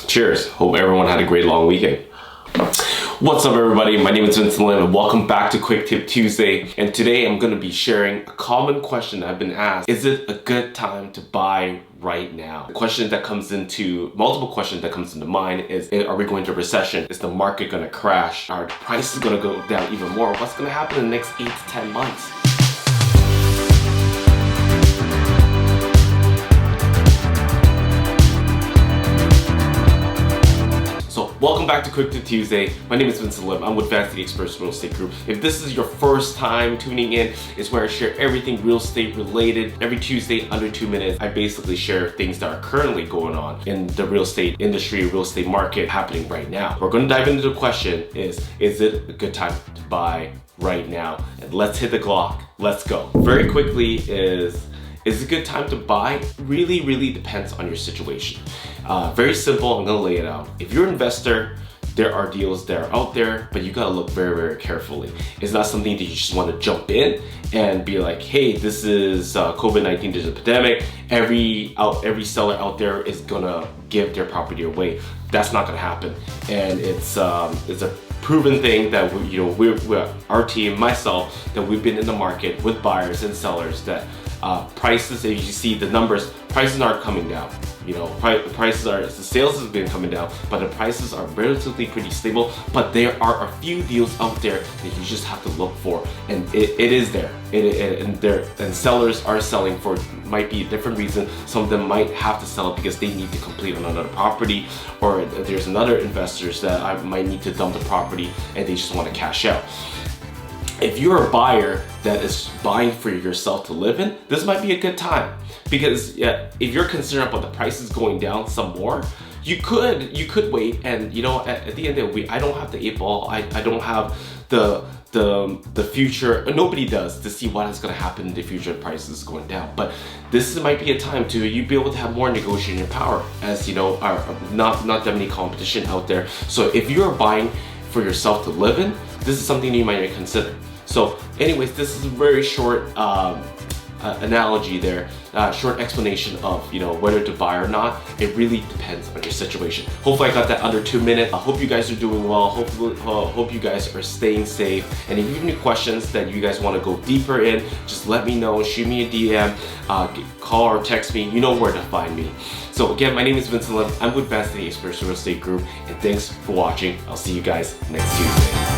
Cheers. Hope everyone had a great long weekend. What's up everybody, my name is Vincent Lim and welcome back to Quick Tip Tuesday. And today I'm going to be sharing a common question that I've been asked. Is it a good time to buy right now? The question that comes into, multiple questions that comes into mind is, are we going to a recession? Is the market going to crash? Are the prices going to go down even more? What's going to happen in the next 8 to 10 months? Welcome back to Quick Tip Tuesday. My name is Vincent Lim. I'm with Fantasy Experts Real Estate Group. If this is your first time tuning in, it's where I share everything real estate related. Every Tuesday, under 2 minutes, I basically share things that are currently going on in the real estate industry, real estate market happening right now. We're going to dive into the question is it a good time to buy right now? And let's hit the clock. Let's go. Very quickly is it a good time to buy? Really depends on your situation. Very simple, I'm gonna lay it out. If you're an investor, there are deals that are out there, but you gotta look very carefully. It's not something that you just wanna jump in and be like, hey, this is COVID-19, there's a pandemic. Every seller out there is gonna give their property away. That's not gonna happen. And it's a proven thing that we're our team, myself, that we've been in the market with buyers and sellers that prices, as you see the numbers, prices aren't coming down. The sales has been coming down, but the prices are relatively pretty stable. But there are a few deals out there that you just have to look for, and it is there. And sellers are selling for, might be a different reason. Some of them might have to sell it because they need to complete on another property, or there's another investors that might need to dump the property and they just want to cash out. If you're a buyer that is buying for yourself to live in, this might be a good time. Because if you're concerned about the prices going down some more, you could wait, and at the end of the week, I don't have the 8 ball, I don't have the future, nobody does, to see what is going to happen in the future of prices going down. But this might be a time to you be able to have more negotiating power, as not that many competition out there. So if you're buying for yourself to live in, this is something you might consider. So anyways, this is a very short analogy there, short explanation of whether to buy or not. It really depends on your situation. Hopefully I got that under 2 minutes. I hope you guys are doing well. Hope you guys are staying safe. And if you have any questions that you guys want to go deeper in, just let me know. Shoot me a DM, call or text me. You know where to find me. So again, my name is Vincent Lim. I'm with Fantasy Experts Real Estate Group, and thanks for watching. I'll see you guys next Tuesday.